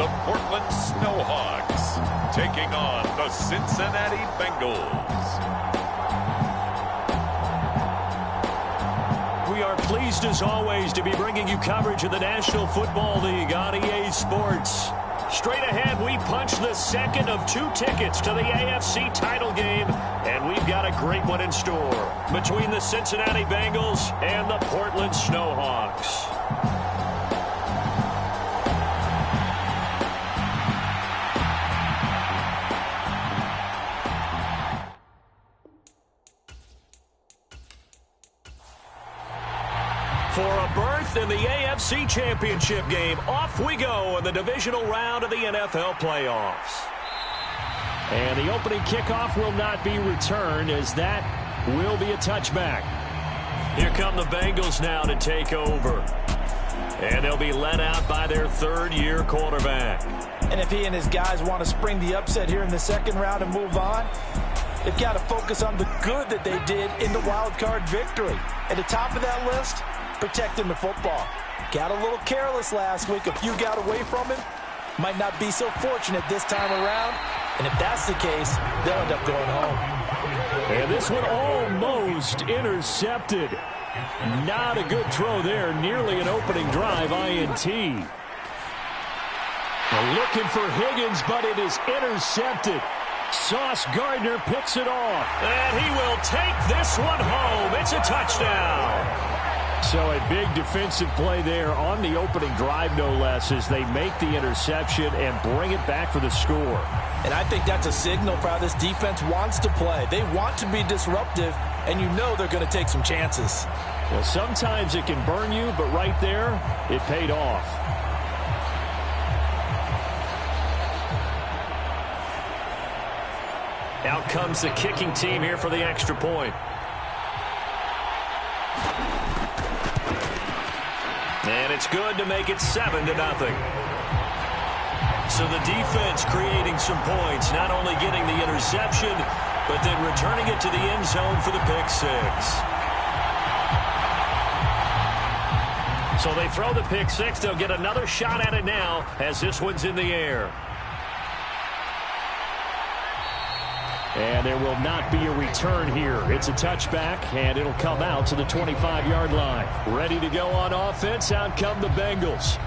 the Portland Snowhawks taking on the Cincinnati Bengals. We are pleased as always to be bringing you coverage of the National Football League on EA Sports. Straight ahead, we punch the second of 2 tickets to the AFC title game, and we've got a great one in store between the Cincinnati Bengals and the Portland Snowhawks. For a berth in the AFC Championship game, off we go in the divisional round of the NFL playoffs. And the opening kickoff will not be returned, as that will be a touchback. Here come the Bengals now to take over. And they'll be led out by their third-year quarterback. And if he and his guys want to spring the upset here in the second round and move on, they've got to focus on the good that they did in the wild card victory. At the top of that list, protecting the football. Got a little careless last week. A few got away from him. Might not be so fortunate this time around. And if that's the case, they'll end up going home. And this one almost intercepted. Not a good throw there. Nearly an opening drive INT. Looking for Higgins, but it is intercepted. Sauce Gardner picks it off. And he will take this one home. It's a touchdown. So a big defensive play there on the opening drive, no less, as they make the interception and bring it back for the score. And I think that's a signal for how this defense wants to play. They want to be disruptive, and you know they're going to take some chances. Well, sometimes it can burn you, but right there, it paid off. Out comes the kicking team here for the extra point. And it's good to make it 7-0. So the defense creating some points, not only getting the interception, but then returning it to the end zone for the pick 6. So they throw the pick 6. They'll get another shot at it now as this one's in the air. And there will not be a return here. It's a touchback, and it'll come out to the 25-yard line. Ready to go on offense. Out come the Bengals.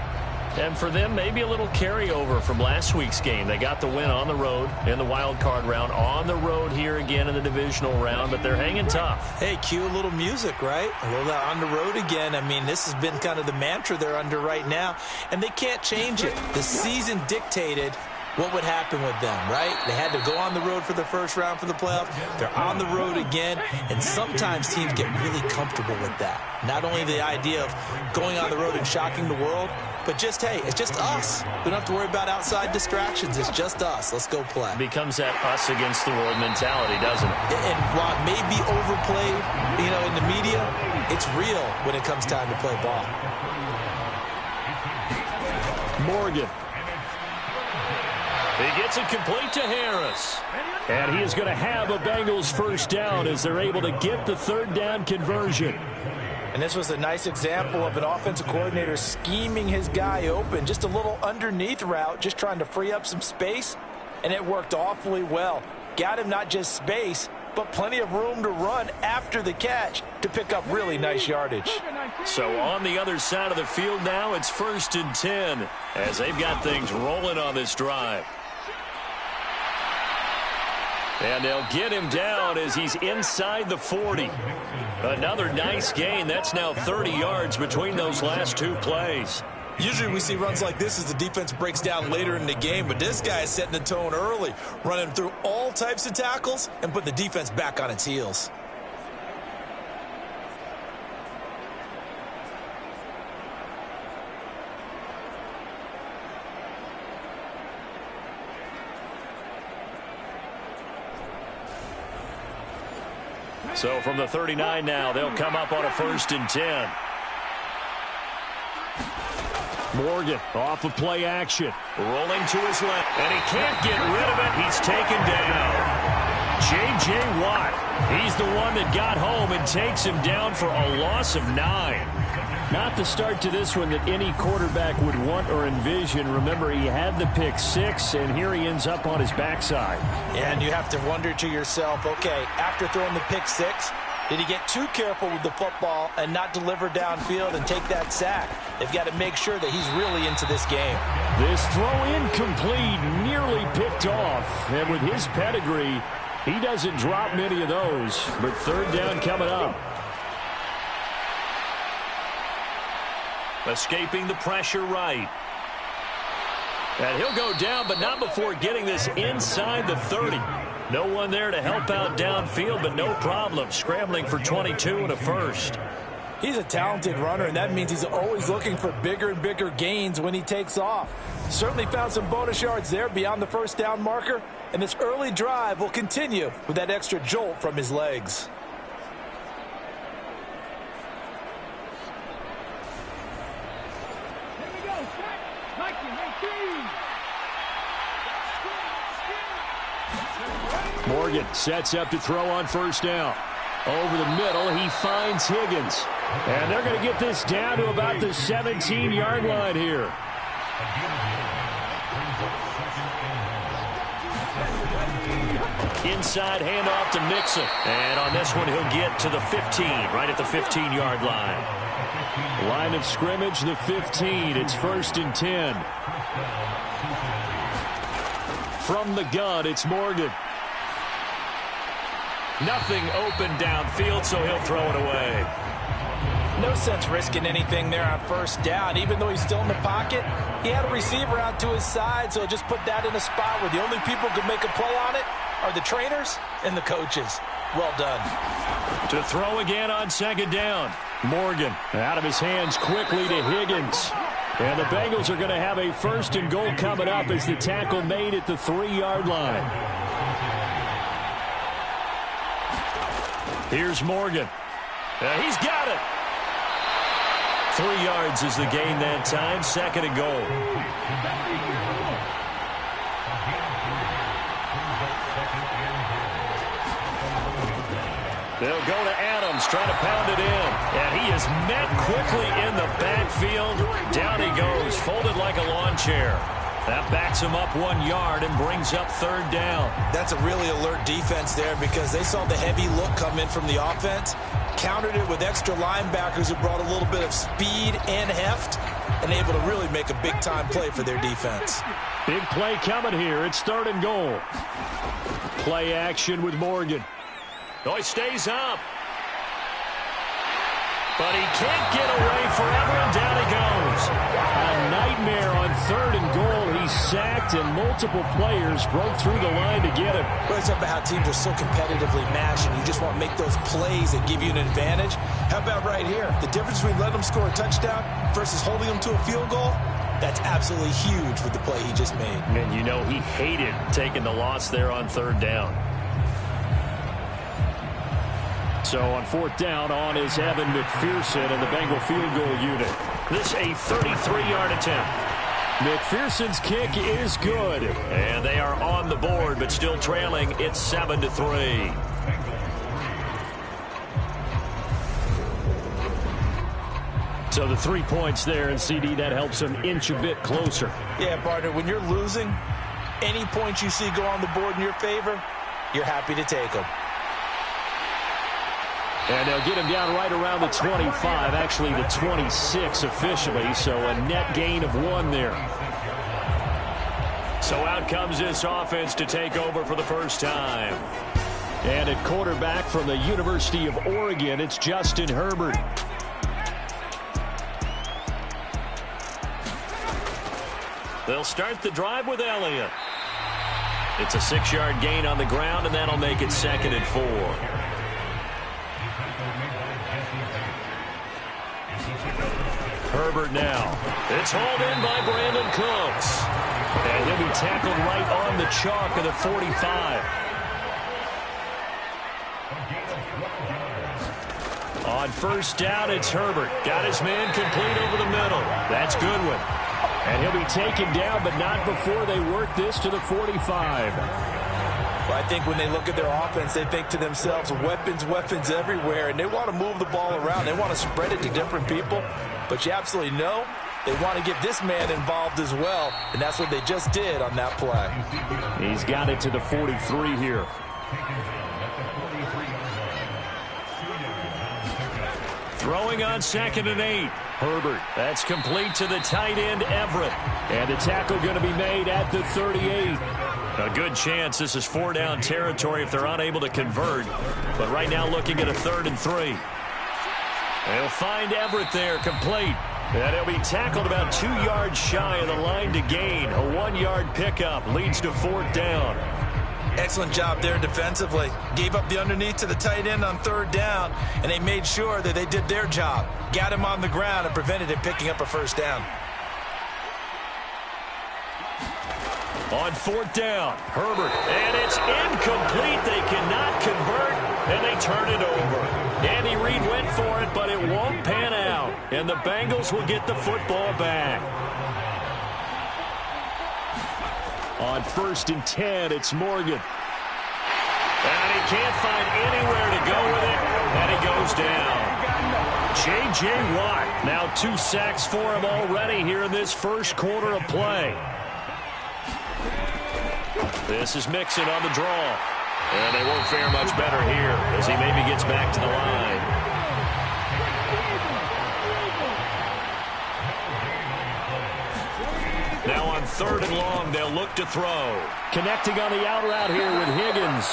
And for them, maybe a little carryover from last week's game. They got the win on the road in the wild card round. On the road here again in the divisional round, but they're hanging tough. Hey, cue a little music, right? A little on the road again. I mean, this has been kind of the mantra they're under right now, and they can't change it. The season dictated what would happen with them, right? They had to go on the road for the first round for the playoffs. They're on the road again, and sometimes teams get really comfortable with that. Not only the idea of going on the road and shocking the world, but just, hey, it's just us. We don't have to worry about outside distractions. It's just us. Let's go play. It becomes that us against the world mentality, doesn't it? And while it may be overplayed, in the media, it's real when it comes time to play ball. Morgan. He gets it complete to Harris. And he is going to have a Bengals first down as they're able to get the third down conversion. And this was a nice example of an offensive coordinator scheming his guy open. Just a little underneath route, just trying to free up some space. And it worked awfully well. Got him not just space, but plenty of room to run after the catch to pick up really nice yardage. So on the other side of the field now, it's 1st and 10 as they've got things rolling on this drive. And they'll get him down as he's inside the 40. Another nice gain. That's now 30 yards between those last 2 plays. Usually we see runs like this as the defense breaks down later in the game, but this guy is setting the tone early, running through all types of tackles and put the defense back on its heels. So from the 39 now, they'll come up on a 1st and 10. Morgan off of play action. Rolling to his left. And he can't get rid of it. He's taken down. J.J. Watt, he's the one that got home and takes him down for a loss of 9. Not the start to this one that any quarterback would want or envision. Remember, he had the pick 6, and here he ends up on his backside. And you have to wonder to yourself, okay, after throwing the pick 6, did he get too careful with the football and not deliver downfield and take that sack? They've got to make sure that he's really into this game. This throw incomplete, nearly picked off. And with his pedigree, he doesn't drop many of those. But third down coming up. Escaping the pressure right. And he'll go down, but not before getting this inside the 30. No one there to help out downfield, but no problem. Scrambling for 22 and a first. He's a talented runner, and that means he's always looking for bigger and bigger gains when he takes off. Certainly found some bonus yards there beyond the first down marker, and this early drive will continue with that extra jolt from his legs. Morgan sets up to throw on first down. Over the middle, he finds Higgins. And they're going to get this down to about the 17-yard line here. Inside handoff to Mixon. And on this one, he'll get to the 15, right at the 15-yard line. Line of scrimmage, the 15. It's 1st and 10. From the gun, it's Morgan. Nothing open downfield, so he'll throw it away. No sense risking anything there on first down. Even though he's still in the pocket, he had a receiver out to his side, so just put that in a spot where the only people who can make a play on it are the trainers and the coaches. Well done. To throw again on second down. Morgan out of his hands quickly to Higgins. And the Bengals are going to have a 1st and goal coming up as the tackle made at the 3-yard line. Here's Morgan. He's got it. 3 yards is the gain that time. 2nd and goal. They'll go to Adams, trying to pound it in. And he is met quickly in the backfield. Down he goes, folded like a lawn chair. That backs him up 1 yard and brings up 3rd down. That's a really alert defense there because they saw the heavy look come in from the offense, countered it with extra linebackers who brought a little bit of speed and heft, and able to really make a big-time play for their defense. Big play coming here. It's 3rd and goal. Play action with Morgan. Oh, he stays up. But he can't get away forever, and down he goes. A nightmare on 3rd and goal. He's sacked, and multiple players broke through the line to get him. Well, it's about how teams are so competitively matched, and you just want to make those plays that give you an advantage. How about right here? The difference between letting them score a touchdown versus holding them to a field goal, that's absolutely huge with the play he just made. And you know he hated taking the loss there on 3rd down. So on 4th down, on is Evan McPherson and the Bengal field goal unit. This a 33-yard attempt. McPherson's kick is good. And they are on the board, but still trailing. It's 7-3. So the 3 points there, and CD, that helps them inch a bit closer. Yeah, partner, when you're losing, any points you see go on the board in your favor, you're happy to take them. And they'll get him down right around the 25, actually the 26 officially, so a net gain of 1 there. So out comes this offense to take over for the first time. And at quarterback from the University of Oregon, it's Justin Herbert. They'll start the drive with Elliott. It's a 6-yard gain on the ground, and that'll make it 2nd and 4. Herbert now. It's hauled in by Brandon Cooks. And he'll be tackled right on the chalk of the 45. On first down, it's Herbert. Got his man complete over the middle. That's Goodwin. And he'll be taken down, but not before they work this to the 45. Well, I think when they look at their offense, they think to themselves, weapons, weapons everywhere, and they want to move the ball around. They want to spread it to different people, but you absolutely know they want to get this man involved as well, and that's what they just did on that play. He's got it to the 43 here. Throwing on 2nd and 8. Herbert. That's complete to the tight end, Everett. And the tackle going to be made at the 38. A good chance this is 4-down territory if they're unable to convert. But right now looking at a 3rd and 3. They'll find Everett there, complete. And he'll be tackled about 2 yards shy of the line to gain. A 1-yard pickup leads to 4th down. Excellent job there defensively. Gave up the underneath to the tight end on 3rd down, and they made sure that they did their job. Got him on the ground and prevented him picking up a 1st down. On 4th down, Herbert. And it's incomplete. They cannot convert, and they turn it over. Andy Reid went for it, but it won't pan out. And the Bengals will get the football back. On 1st and 10, it's Morgan. And he can't find anywhere to go with it, and he goes down. J.J. Watt, now 2 sacks for him already here in this first quarter of play. This is Mixon on the draw. And they won't fare much better here as he maybe gets back to the line. Now on 3rd and long, they'll look to throw. Connecting on the out route here with Higgins.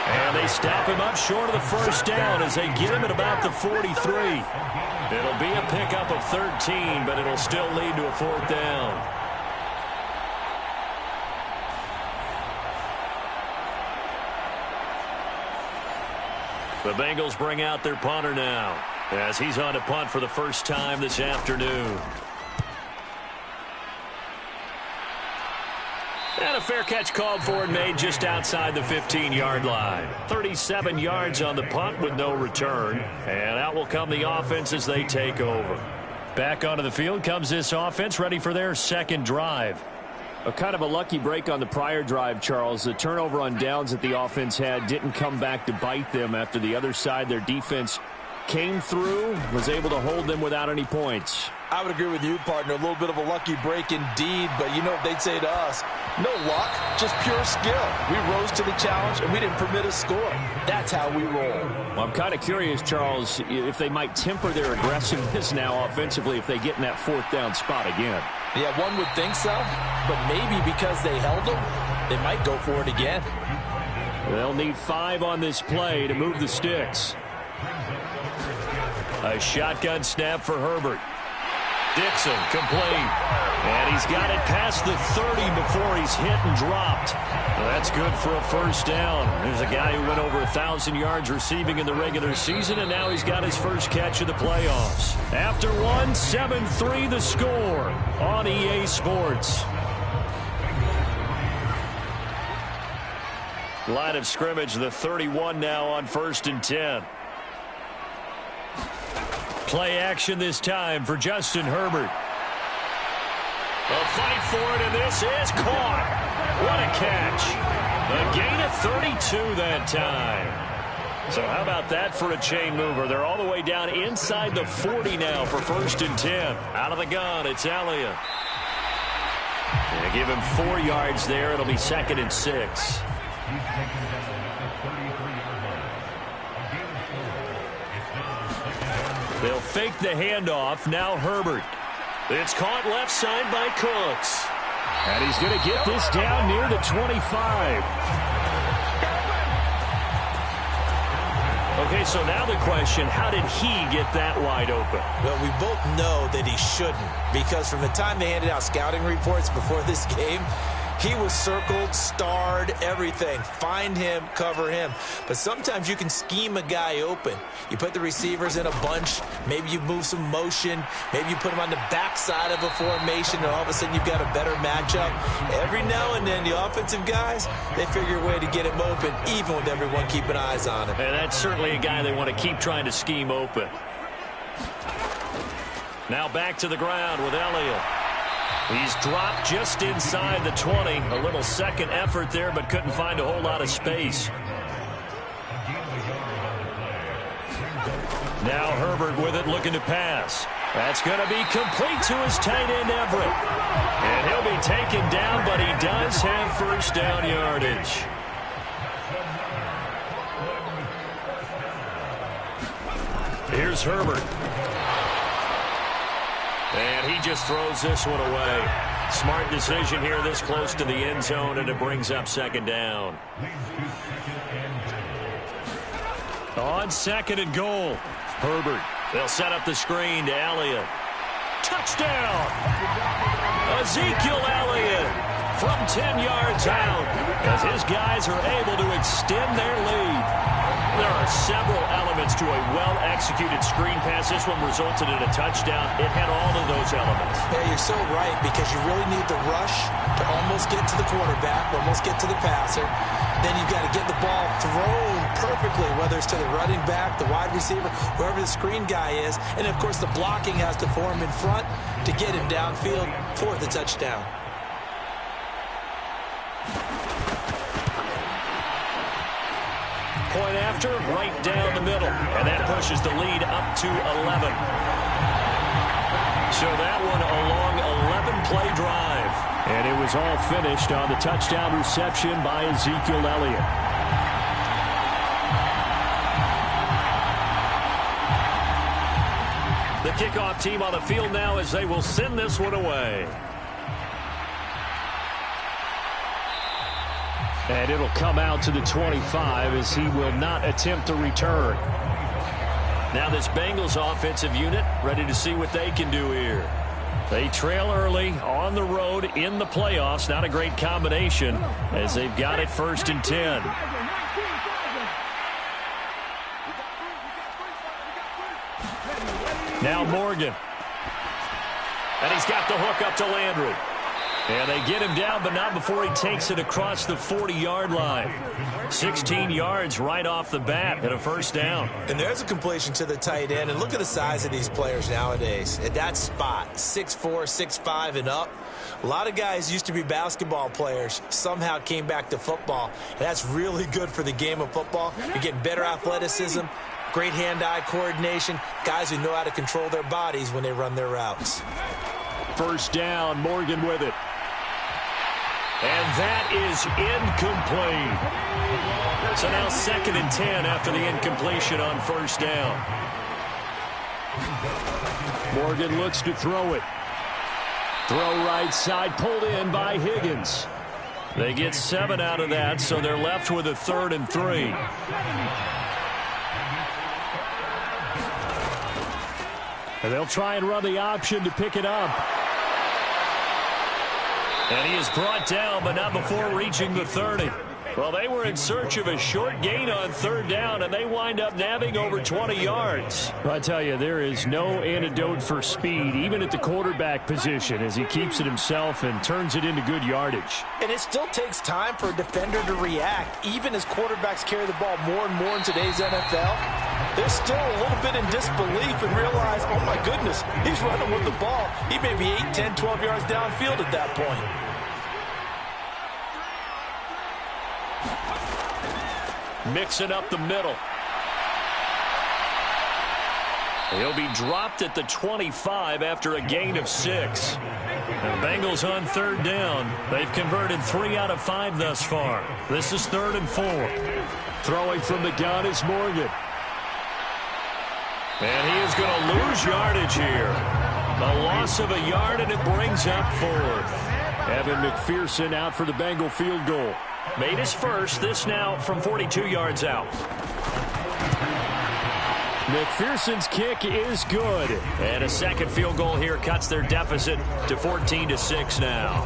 And they stop him up short of the 1st down as they get him at about the 43. It'll be a pickup of 13, but it'll still lead to a 4th down. The Bengals bring out their punter now as he's on to punt for the first time this afternoon. And a fair catch called for and made just outside the 15-yard line. 37 yards on the punt with no return. And out will come the offense as they take over. Back onto the field comes this offense, ready for their 2nd drive. A kind of a lucky break on the prior drive, Charles. The turnover on downs that the offense had didn't come back to bite them after the other side. Their defense came through, was able to hold them without any points. I would agree with you, partner. A little bit of a lucky break indeed, but you know what they'd say to us? No luck, just pure skill. We rose to the challenge, and we didn't permit a score. That's how we roll. Well, I'm kind of curious, Charles, if they might temper their aggressiveness now offensively if they get in that 4th down spot again. Yeah, one would think so, but maybe because they held them, they might go for it again. They'll need 5 on this play to move the sticks. A shotgun snap for Herbert. Dixon complete. And he's got it past the 30 before he's hit and dropped. Well, that's good for a 1st down. There's a guy who went over 1,000 yards receiving in the regular season, and now he's got his first catch of the playoffs. After one, 7-3 the score on EA Sports. Line of scrimmage, the 31 now on 1st and 10. Play action this time for Justin Herbert. A fight for it, and this is caught. What a catch. A gain of 32 that time. So how about that for a chain mover? They're all the way down inside the 40 now for 1st and 10. Out of the gun, it's Elliott. They give him 4 yards there. It'll be 2nd and 6. They'll fake the handoff. Now Herbert. It's caught left side by Cooks. And he's going to get this down near the 25. Okay, so now the question, how did he get that wide open? Well, we both know that he shouldn't, because from the time they handed out scouting reports before this game, he was circled, starred, everything. Find him, cover him. But sometimes you can scheme a guy open. You put the receivers in a bunch. Maybe you move some motion. Maybe you put him on the backside of a formation, and all of a sudden you've got a better matchup. Every now and then, the offensive guys, they figure a way to get him open, even with everyone keeping eyes on him. And that's certainly a guy they want to keep trying to scheme open. Now back to the ground with Elliott. He's dropped just inside the 20. A little second effort there, but couldn't find a whole lot of space. Now Herbert with it, looking to pass. That's going to be complete to his tight end, Everett. And he'll be taken down, but he does have first down yardage. Here's Herbert. And he just throws this one away. Smart decision here this close to the end zone, and it brings up second down. On second and goal, Herbert. They'll set up the screen to Elliott. Touchdown! Ezekiel Elliott from 10 yards out as his guys are able to extend their lead. There are several elements to a well-executed screen pass. This one resulted in a touchdown. It had all of those elements. Yeah, you're so right, because you really need the rush to almost get to the quarterback, almost get to the passer. Then you've got to get the ball thrown perfectly, whether it's to the running back, the wide receiver, whoever the screen guy is. And, of course, the blocking has to form in front to get him downfield for the touchdown. Point after, right down the middle. And that pushes the lead up to 11. So that one a long 11-play drive. And it was all finished on the touchdown reception by Ezekiel Elliott. The kickoff team on the field now as they will send this one away. And it'll come out to the 25 as he will not attempt to return. Now this Bengals offensive unit ready to see what they can do here. They trail early on the road in the playoffs. Not a great combination as they've got it 1st and 10. Now Morgan. And he's got the hook up to Landry. And they get him down, but not before he takes it across the 40-yard line. 16 yards right off the bat and a first down. And there's a completion to the tight end. And look at the size of these players nowadays. At that spot, 6'4", 6'5", and up. A lot of guys used to be basketball players, somehow came back to football. And that's really good for the game of football. You're getting better athleticism, great hand-eye coordination, guys who know how to control their bodies when they run their routes. First down, Morgan with it. And that is incomplete. So now 2nd and 10 after the incompletion on first down. Morgan looks to throw it. Throw right side, pulled in by Higgins. They get 7 out of that, so they're left with a 3rd and 3. And they'll try and run the option to pick it up. And he is brought down, but not before reaching the 30. Well, they were in search of a short gain on 3rd down, and they wind up nabbing over 20 yards. I tell you, there is no antidote for speed, even at the quarterback position, as he keeps it himself and turns it into good yardage. And it still takes time for a defender to react, even as quarterbacks carry the ball more and more in today's NFL. They're still a little bit in disbelief and realize, oh my goodness, he's running with the ball. He may be 8, 10, 12 yards downfield at that point. Mixing up the middle. He'll be dropped at the 25 after a gain of 6. The Bengals on 3rd down. They've converted 3 out of 5 thus far. This is 3rd and 4. Throwing from the gun is Morgan. And he is going to lose yardage here. A loss of a yard, and it brings up 4th. Evan McPherson out for the Bengal field goal. Made his first, this now from 42 yards out. McPherson's kick is good. And a second field goal here cuts their deficit to 14-6 now.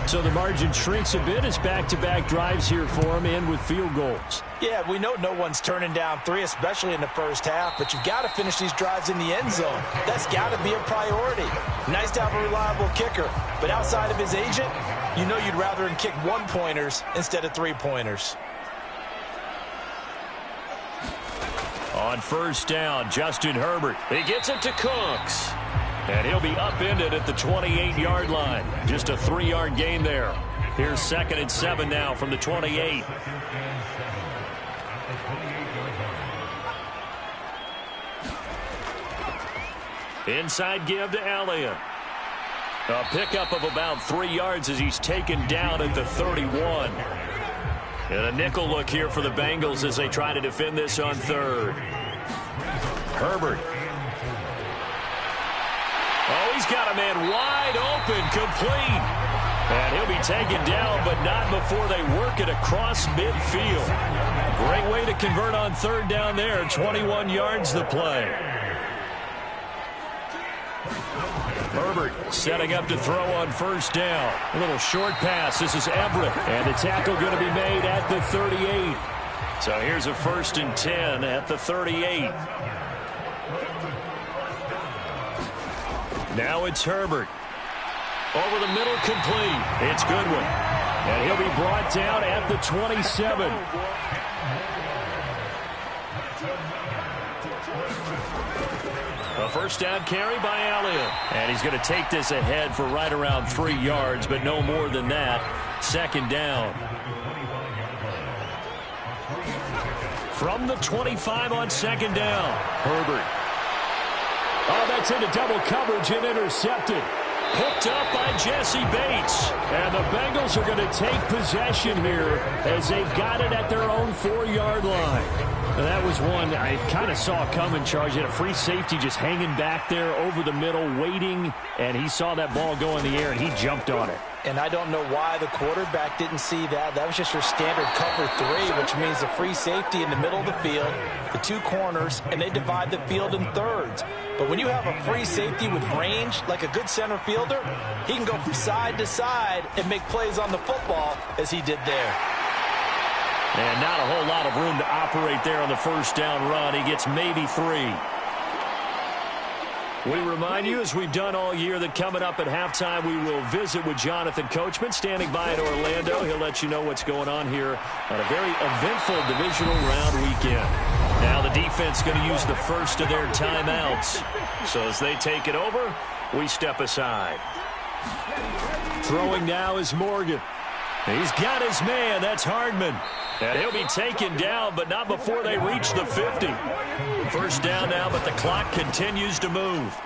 So the margin shrinks a bit as back-to-back drives here for him, and with field goals. Yeah, we know no one's turning down 3, especially in the first half, but you've got to finish these drives in the end zone. That's got to be a priority. Nice to have a reliable kicker, but outside of his agent, you know you'd rather him kick 1-pointers instead of 3-pointers. On first down, Justin Herbert. He gets it to Cooks. And he'll be upended at the 28-yard line. Just a 3-yard gain there. Here's 2nd and 7 now from the 28. Inside give to Elliott. A pickup of about 3 yards as he's taken down at the 31. And a nickel look here for the Bengals as they try to defend this on 3rd. Herbert. Oh, he's got a man wide open, complete. And he'll be taken down, but not before they work it across midfield. Great way to convert on 3rd down there. 21 yards the play. Herbert setting up to throw on 1st down. A little short pass. This is Everett. And the tackle going to be made at the 38. So here's a 1st and 10 at the 38. Now it's Herbert. Over the middle, complete. It's Goodwin. And he'll be brought down at the 27. A 1st down carry by Elliott. And he's going to take this ahead for right around 3 yards, but no more than that. 2nd down. From the 25 on 2nd down. Herbert. Oh, that's into double coverage and intercepted. Picked up by Jesse Bates. And the Bengals are going to take possession here as they've got it at their own 4-yard line. That was one I kind of saw coming, Charge. He had a free safety just hanging back there over the middle, waiting, and he saw that ball go in the air, and he jumped on it. And I don't know why the quarterback didn't see that. That was just your standard cover 3, which means the free safety in the middle of the field, the 2 corners, and they divide the field in thirds. But when you have a free safety with range, like a good center fielder, he can go from side to side and make plays on the football as he did there. And not a whole lot of room to operate there on the 1st down run. He gets maybe 3. We remind you, as we've done all year, that coming up at halftime, we will visit with Jonathan Coachman, standing by in Orlando. He'll let you know what's going on here on a very eventful divisional round weekend. Now the defense going to use the first of their timeouts. So as they take it over, we step aside. Throwing now is Morgan. He's got his man. That's Hardman. And he'll be taken down, but not before they reach the 50. 1st down now, but the clock continues to move.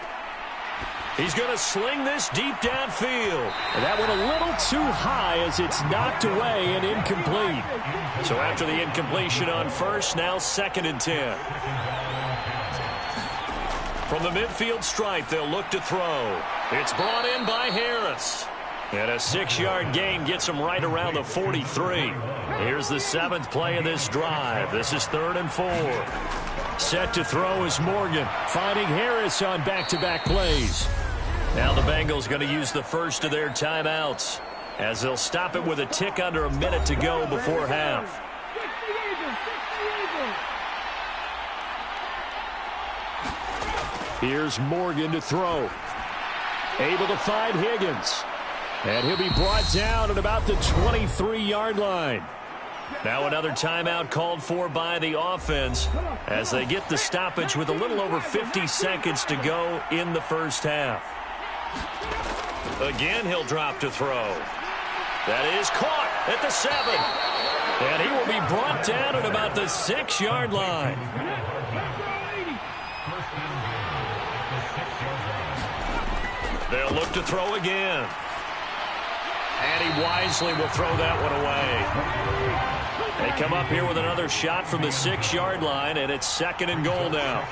He's going to sling this deep downfield. And that went a little too high as it's knocked away and incomplete. So after the incompletion on 1st, now 2nd and 10. From the midfield stripe, they'll look to throw. It's brought in by Harris. And a 6-yard gain gets him right around the 43. Here's the 7th play of this drive. This is 3rd and 4. Set to throw is Morgan, finding Harris on back-to-back plays. Now the Bengals going to use the first of their timeouts as they'll stop it with a tick under a minute to go before half. Here's Morgan to throw. Able to find Higgins. And he'll be brought down at about the 23-yard line. Now another timeout called for by the offense as they get the stoppage with a little over 50 seconds to go in the 1st half. Again, he'll drop to throw. That is caught at the 7. And he will be brought down at about the 6-yard line. They'll look to throw again. And he wisely will throw that one away. They come up here with another shot from the 6-yard line, and it's 2nd and goal now.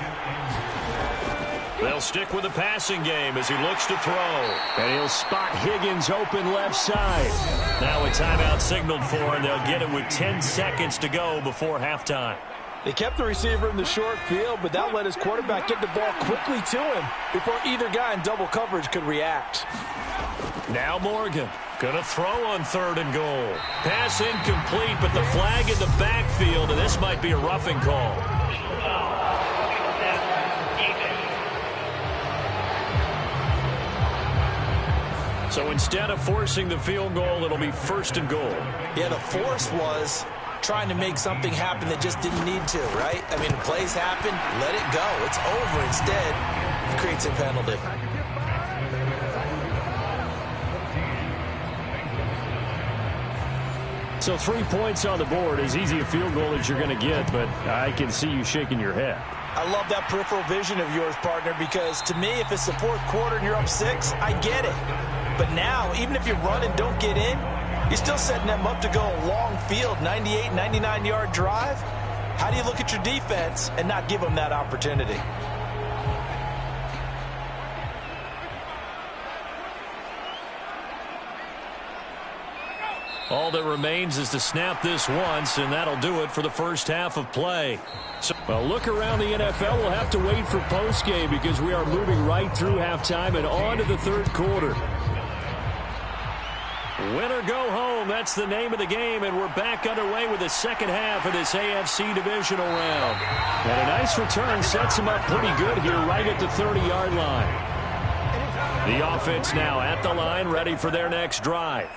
They'll stick with the passing game as he looks to throw. And he'll spot Higgins open left side. Now a timeout signaled for, and they'll get it with 10 seconds to go before halftime. They kept the receiver in the short field, but that let his quarterback get the ball quickly to him before either guy in double coverage could react. Now Morgan going to throw on 3rd and goal. Pass incomplete, but the flag in the backfield, and this might be a roughing call. So instead of forcing the field goal, it'll be 1st and goal. Yeah, the force was trying to make something happen that just didn't need to, right? I mean, the plays happen, let it go. It's over. Instead, it creates a penalty. So 3 points on the board, as easy a field goal as you're going to get, but I can see you shaking your head. I love that peripheral vision of yours, partner, because to me, if it's the fourth quarter and you're up 6, I get it. But now, even if you run and don't get in, you're still setting them up to go a long field, 98, 99-yard drive. How do you look at your defense and not give them that opportunity? All that remains is to snap this once, and that'll do it for the first half of play. So, well, look around the NFL. We'll have to wait for postgame because we are moving right through halftime and on to the third quarter. Win or go home, that's the name of the game, and we're back underway with the second half of this AFC divisional round. And a nice return sets them up pretty good here right at the 30-yard line. The offense now at the line, ready for their next drive.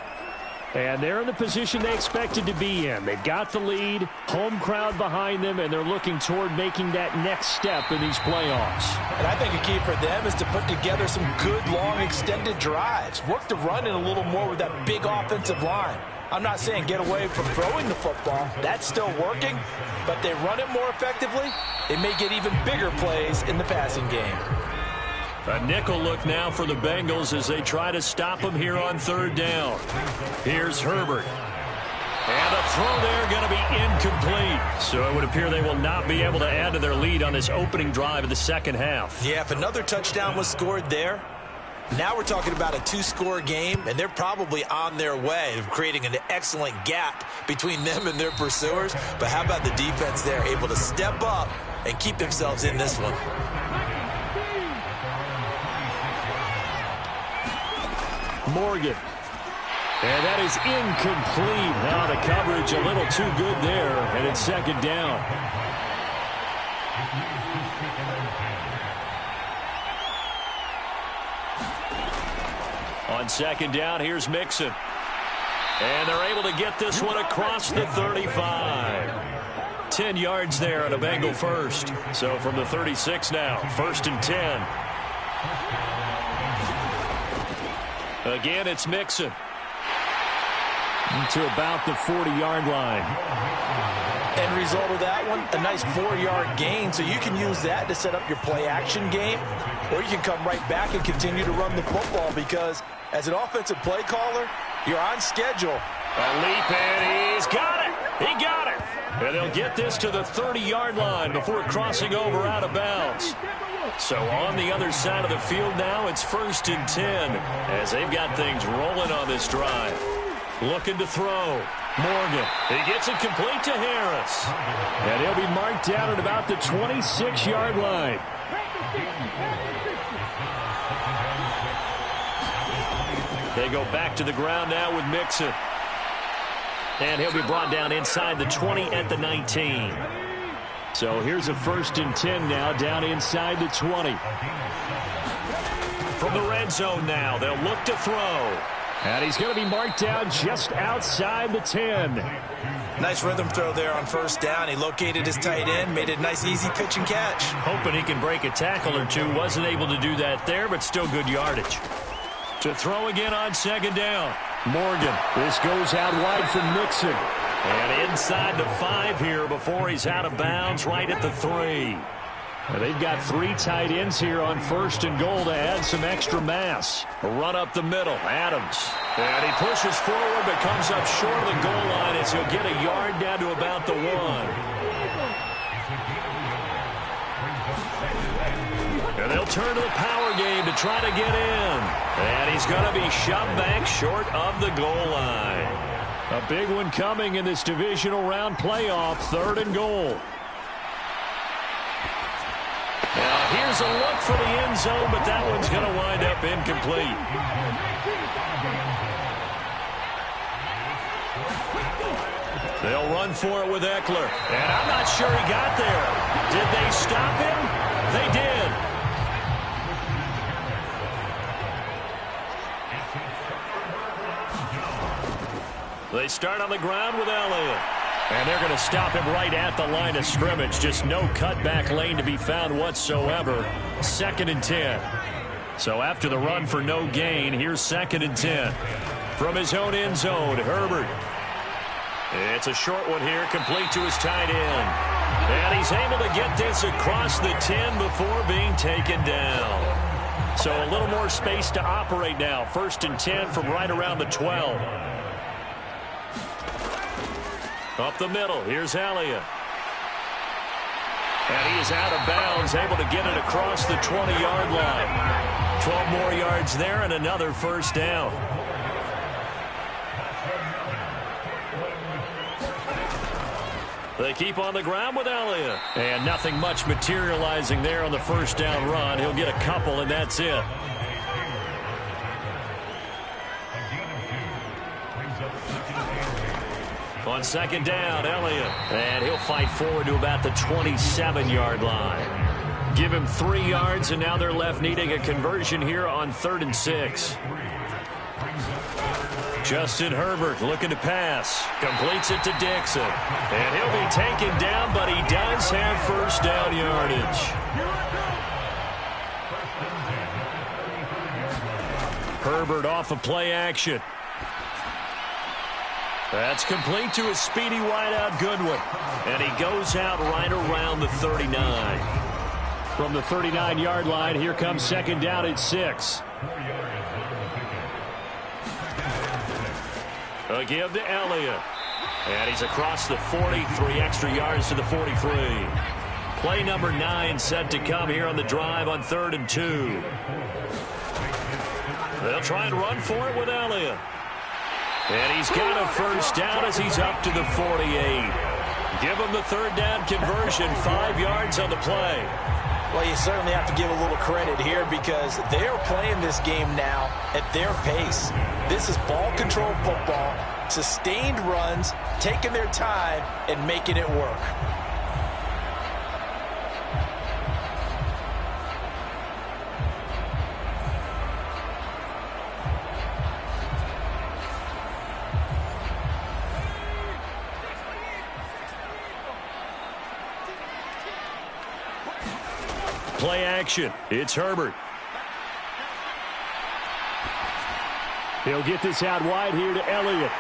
And they're in the position they expected to be in. They've got the lead, home crowd behind them, and they're looking toward making that next step in these playoffs. And I think a key for them is to put together some good, long, extended drives. Work the run in a little more with that big offensive line. I'm not saying get away from throwing the football. That's still working. But they run it more effectively, they may get even bigger plays in the passing game. A nickel look now for the Bengals as they try to stop them here on third down. Here's Herbert. And a throw there going to be incomplete. So it would appear they will not be able to add to their lead on this opening drive of the second half. Yeah, if another touchdown was scored there, now we're talking about a 2-score game, and they're probably on their way of creating an excellent gap between them and their pursuers. But how about the defense there, able to step up and keep themselves in this one? Morgan. And that is incomplete. Now the coverage a little too good there, and it's second down. On second down, here's Mixon. And they're able to get this one across the 35. 10 yards there on a Bengal first. So from the 36 now, 1st and 10. Again, it's Mixon. To about the 40-yard line. End result of that one, a nice 4-yard gain. So you can use that to set up your play-action game, or you can come right back and continue to run the football because as an offensive play caller, you're on schedule. A leap, and he's got it. He got it. And they'll get this to the 30-yard line before crossing over out of bounds. So on the other side of the field now, it's 1st and 10 as they've got things rolling on this drive. Looking to throw. Morgan. He gets it complete to Harris. And he'll be marked down at about the 26-yard line. They go back to the ground now with Mixon. And he'll be brought down inside the 20 at the 19. So here's a 1st and 10 now down inside the 20. From the red zone now, they'll look to throw. And he's going to be marked down just outside the 10. Nice rhythm throw there on 1st down. He located his tight end, made it a nice, easy pitch and catch. Hoping he can break a tackle or two. Wasn't able to do that there, but still good yardage. To throw again on 2nd down. Morgan. This goes out wide from Mixon. And inside the 5 here before he's out of bounds right at the 3. And they've got 3 tight ends here on 1st and goal to add some extra mass. A run up the middle. Adams. And he pushes forward but comes up short of the goal line as he'll get a yard down to about the 1. And they'll turn to the power game to try to get in. And he's going to be shoved back short of the goal line. A big one coming in this divisional round playoff, 3rd and goal. Now here's a look for the end zone, but that one's going to wind up incomplete. They'll run for it with Eckler. And I'm not sure he got there. Did they stop him? They did. They start on the ground with Elliott. And they're going to stop him right at the line of scrimmage. Just no cutback lane to be found whatsoever. 2nd and 10. So after the run for no gain, here's 2nd and 10. From his own end zone, Herbert. It's a short one here, complete to his tight end. And he's able to get this across the 10 before being taken down. So a little more space to operate now. 1st and 10 from right around the 12. Up the middle, here's Elliott. And he is out of bounds, able to get it across the 20-yard line. 12 more yards there and another first down. They keep on the ground with Elliott. And nothing much materializing there on the first down run. He'll get a couple, and that's it. On 2nd down, Elliott. And he'll fight forward to about the 27-yard line. Give him 3 yards, and now they're left needing a conversion here on 3rd and 6. Justin Herbert looking to pass. Completes it to Dixon. And he'll be taken down, but he does have first down yardage. Herbert off of play action. That's complete to a speedy wideout Goodwin. And he goes out right around the 39. From the 39-yard line, here comes 2nd down at 6. A give to Elliott. And he's across the 40, 3 extra yards to the 43. Play number 9 set to come here on the drive on 3rd and 2. They'll try and run for it with Elliott. And he's got a first down as he's up to the 48. Give him the 3rd down conversion, 5 yards on the play. Well, you certainly have to give a little credit here because they're playing this game now at their pace. This is ball control football, sustained runs, taking their time, and making it work. Play action. It's Herbert. He'll get this out wide here to Elliott.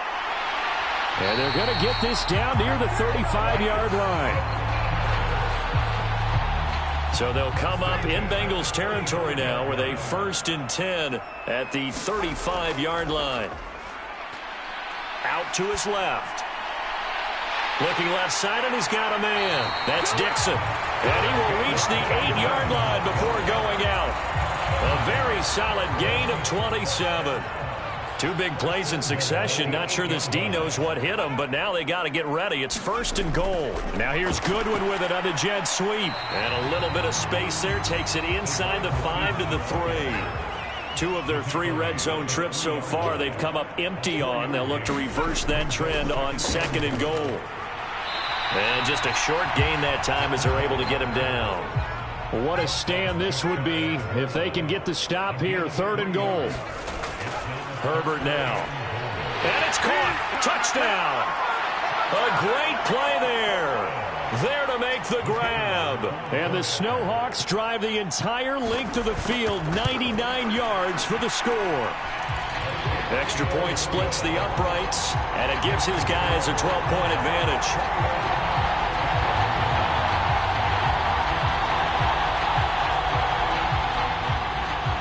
And they're going to get this down near the 35-yard line. So they'll come up in Bengals territory now with a 1st and 10 at the 35-yard line. Out to his left. Looking left side, and he's got a man. That's Dixon. And he will reach the 8-yard line before going out. A very solid gain of 27. 2 big plays in succession. Not sure this D knows what hit him, but now they got to get ready. It's 1st and goal. Now here's Goodwin with it on the jet sweep. And a little bit of space there. Takes it inside the 5 to the 3. 2 of their 3 red zone trips so far they've come up empty on. They'll look to reverse that trend on 2nd and goal. And just a short gain that time as they're able to get him down. What a stand this would be if they can get the stop here. 3rd and goal. Herbert now. And it's caught. Touchdown. A great play there. There to make the grab. And the Snowhawks drive the entire length of the field, 99 yards for the score. Extra point splits the uprights, and it gives his guys a 12-point advantage.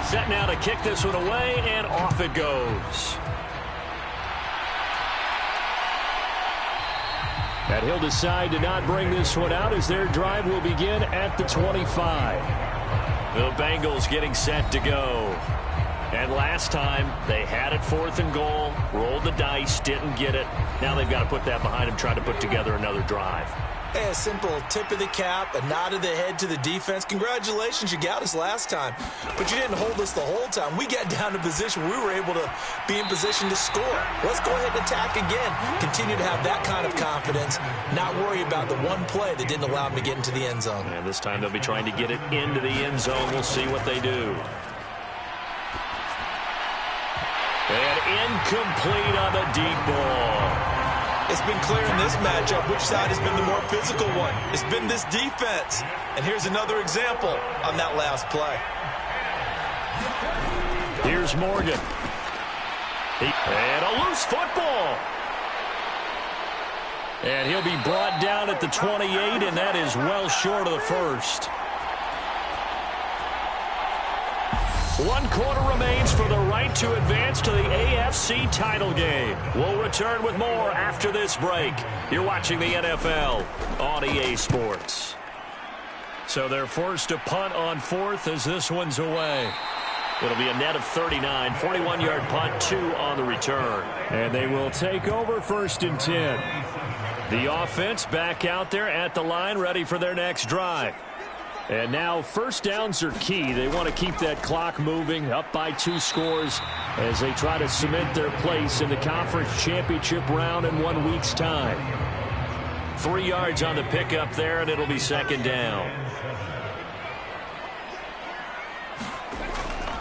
Set now to kick this one away, and off it goes. And he'll decide to not bring this one out as their drive will begin at the 25. The Bengals getting set to go. And last time, they had it 4th and goal, rolled the dice, didn't get it. Now they've got to put that behind them, try to put together another drive. Hey, a simple tip of the cap, a nod of the head to the defense. Congratulations, you got us last time. But you didn't hold us the whole time. We got down to position. We were able to be in position to score. Let's go ahead and attack again. Continue to have that kind of confidence. Not worry about the one play that didn't allow them to get into the end zone. And this time they'll be trying to get it into the end zone. We'll see what they do. And incomplete on the deep ball. It's been clear in this matchup which side has been the more physical one. It's been this defense. And here's another example on that last play. Here's Morgan. And a loose football. And he'll be brought down at the 28, and that is well short of the first. 1 quarter remains for the right to advance to the AFC title game. We'll return with more after this break. You're watching the NFL on EA Sports. So they're forced to punt on 4th as this one's away. It'll be a net of 39, 41-yard punt, 2 on the return. And they will take over 1st and 10. The offense back out there at the line, ready for their next drive. And now first downs are key. They want to keep that clock moving, up by 2 scores as they try to cement their place in the conference championship round in 1 week's time. 3 yards on the pickup there, and it'll be 2nd down.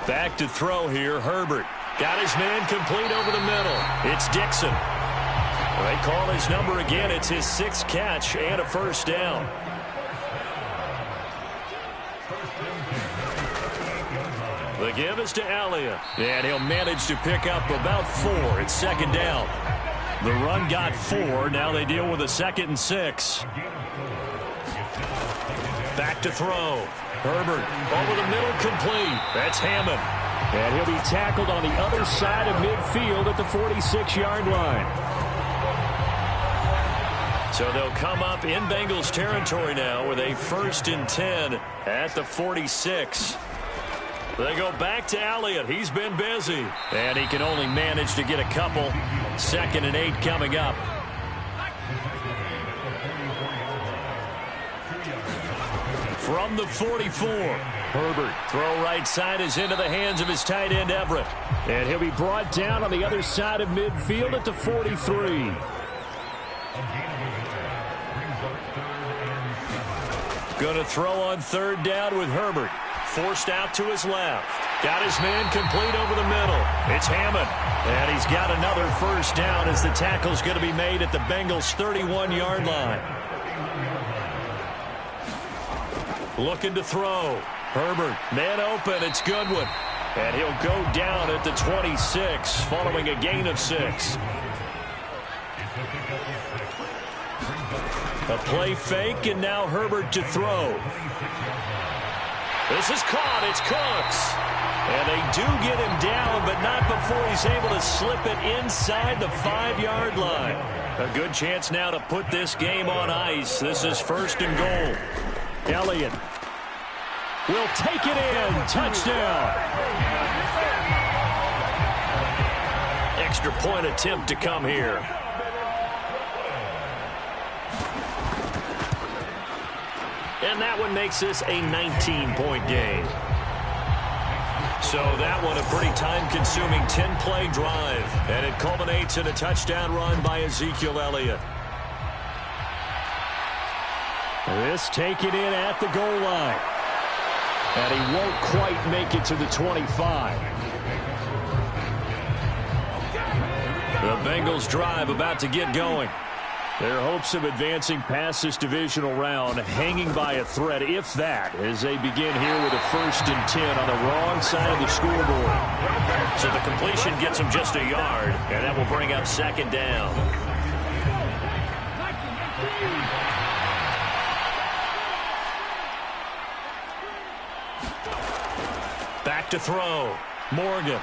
Back to throw here, Herbert. Got his man complete over the middle. It's Dixon. They call his number again. It's his 6th catch and a first down. The give is to Elliott. And he'll manage to pick up about 4. It's 2nd down. The run got 4. Now they deal with a 2nd and 6. Back to throw. Herbert over the middle, complete. That's Hammond. And he'll be tackled on the other side of midfield at the 46-yard line. So they'll come up in Bengals territory now with a 1st and 10 at the 46. They go back to Elliott. He's been busy. And he can only manage to get a couple. 2nd and 8 coming up. From the 44, Herbert. Throw right side is into the hands of his tight end, Everett. And he'll be brought down on the other side of midfield at the 43. Going to throw on 3rd down with Herbert. Forced out to his left. Got his man complete over the middle. It's Hammond. And he's got another first down as the tackle's going to be made at the Bengals' 31-yard line. Looking to throw. Herbert, man open. It's Goodwin. And he'll go down at the 26 following a gain of 6. A play fake, and now Herbert to throw. This is caught. It's Cooks. And they do get him down, but not before he's able to slip it inside the 5-yard line. A good chance now to put this game on ice. This is 1st and goal. Elliott will take it in. Touchdown. Extra point attempt to come here. And that one makes this a 19-point game. So that one a pretty time-consuming 10-play drive. And it culminates in a touchdown run by Ezekiel Elliott. This taken in at the goal line. And he won't quite make it to the 25. The Bengals drive about to get going. Their hopes of advancing past this divisional round hanging by a thread, if that, as they begin here with a 1st and 10 on the wrong side of the scoreboard. So the completion gets them just a yard, and that will bring up 2nd down. Back to throw. Morgan.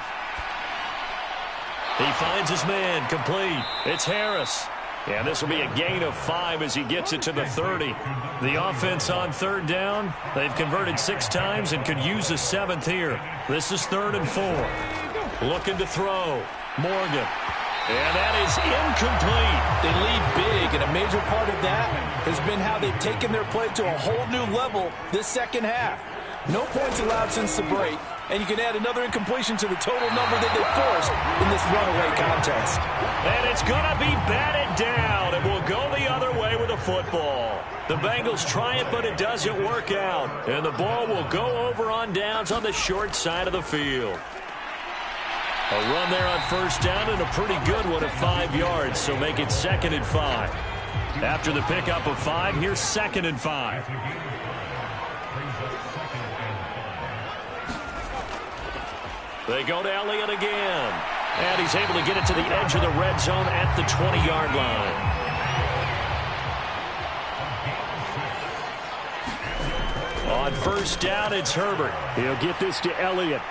He finds his man, complete. It's Harris. And this will be a gain of 5 as he gets it to the 30. The offense on 3rd down. They've converted 6 times and could use a 7th here. This is 3rd and 4. Looking to throw. Morgan. And that is incomplete. They lead big, and a major part of that has been how they've taken their play to a whole new level this 2nd half. No points allowed since the break, and you can add another incompletion to the total number that they forced in this runaway contest. And it's going to be batted down. It will go the other way with the football. The Bengals try it, but it doesn't work out. And the ball will go over on downs on the short side of the field. A run there on 1st down, and a pretty good one at 5 yards, so make it 2nd and 5. After the pickup of 5, here's 2nd and 5. They go to Elliott again. And he's able to get it to the edge of the red zone at the 20-yard line. On first down, it's Herbert. He'll get this to Elliott.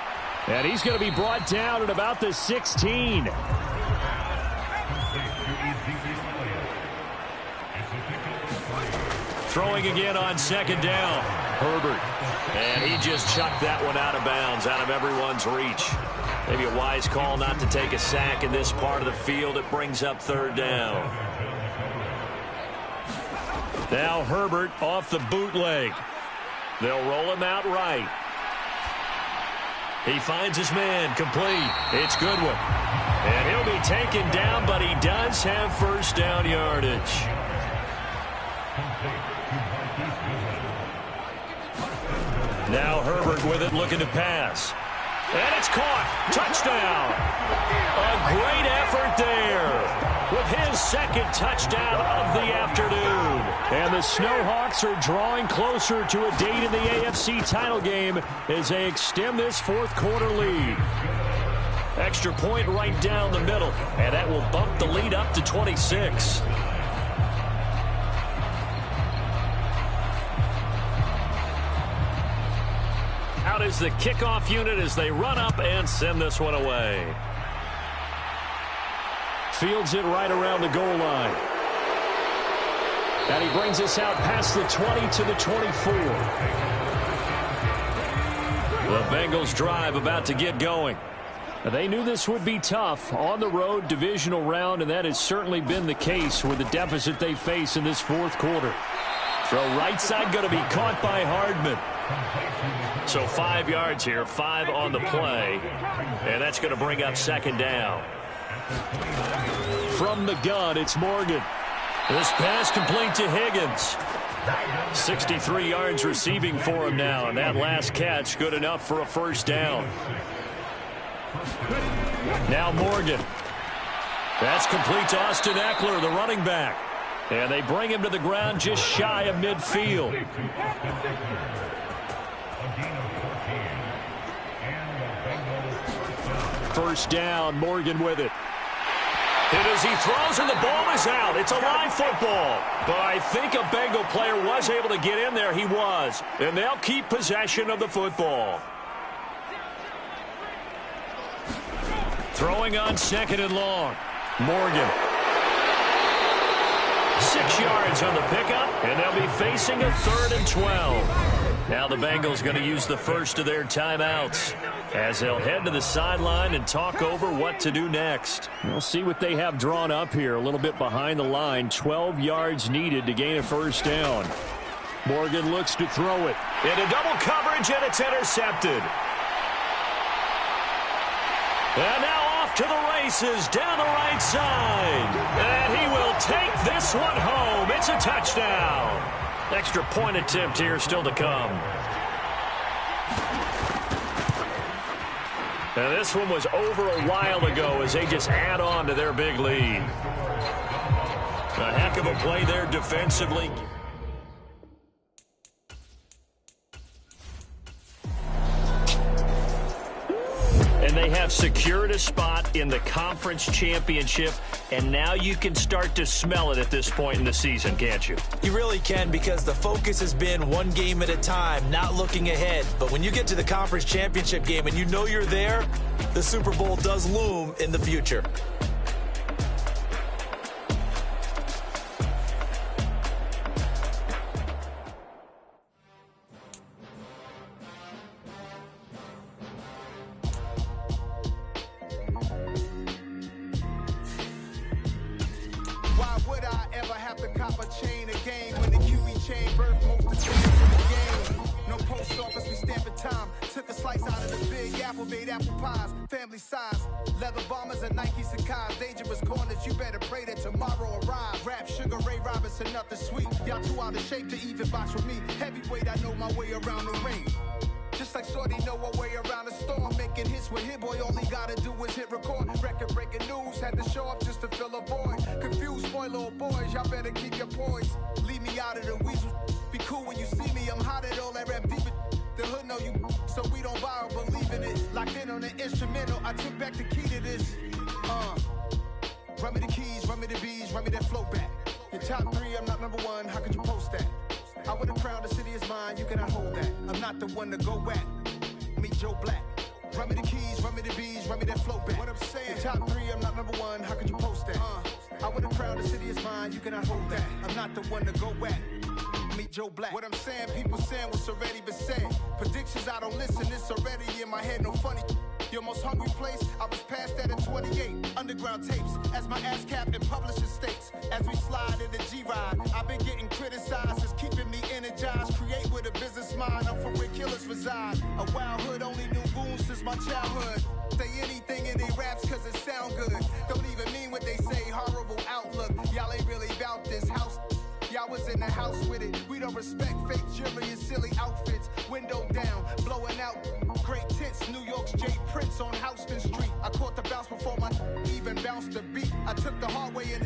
And he's going to be brought down at about the 16. Throwing again on second down. Herbert. And he just chucked that one out of bounds, out of everyone's reach. Maybe a wise call not to take a sack in this part of the field. It brings up third down. Now Herbert off the bootleg. They'll roll him out right. He finds his man, complete. It's Goodwin. And he'll be taken down, but he does have first down yardage. Now Herbert with it, looking to pass. And it's caught. Touchdown. A great effort there with his second touchdown of the afternoon. And the Snowhawks are drawing closer to a date in the AFC title game as they extend this fourth quarter lead. Extra point right down the middle, and that will bump the lead up to 26. Out is the kickoff unit as they run up and send this one away. Fields it right around the goal line. And he brings us out past the 20 to the 24. The Bengals drive about to get going. They knew this would be tough on the road divisional round, and that has certainly been the case with the deficit they face in this fourth quarter. Throw right side going to be caught by Hardman. So 5 yards here, 5 on the play, and that's going to bring up second down. From the gun, it's Morgan. This pass complete to Higgins. 63 yards receiving for him now, and that last catch good enough for a first down. Now Morgan. That's complete to Austin Eckler, the running back. And they bring him to the ground just shy of midfield. First down, Morgan with it. And as he throws and the ball is out, it's a live football. But I think a Bengal player was able to get in there. He was. And they'll keep possession of the football. Throwing on second and long. Morgan. 6 yards on the pickup, and they'll be facing a 3rd and 12. Now the Bengals going to use the first of their timeouts as they'll head to the sideline and talk over what to do next. We'll see what they have drawn up here a little bit behind the line. 12 yards needed to gain a first down. Morgan looks to throw it. Into double coverage, and it's intercepted. And now off to the races down the right side. And he will take this one home. It's a touchdown. Extra point attempt here still to come. And this one was over a while ago as they just add on to their big lead. A heck of a play there defensively. And they have secured a spot in the conference championship, and now you can start to smell it at this point in the season, can't you? You really can, because the focus has been one game at a time, not looking ahead. But when you get to the conference championship game and you know you're there, the Super Bowl does loom in the future. Top 3, I'm not number 1. How could you post that? I would have crowned the city is mine. You cannot hold that. not the one to go at. Meet Joe Black. Run me the keys, run me the bees, run me that flow back. What I'm saying, the top 3, I'm not number 1. How could you post that? I would have crowned the city is mine. You cannot hold that. I'm not the one to go at. Meet Joe Black. What I'm saying, people saying what's already been said. Predictions, I don't listen. It's already in my head. No funny. Your most hungry place, I was past that at 28. Underground tapes, as my ass cap in publishing states. As we slide in the G-Ride, I've been getting criticized. It's keeping me energized. Create with a business mind. I'm from where killers reside. A wild hood, only knew goons since my childhood. Say anything in they raps cause it sound good. Don't even mean what they say, horrible outlook. Y'all ain't really about this house. Y'all was in the house with it. We don't respect fake jewelry and silly outfits. Window down, blowing out. Great tents, New York's J. Prince on Houston Street. I caught the bounce before my even bounced the beat. I took the hard way in the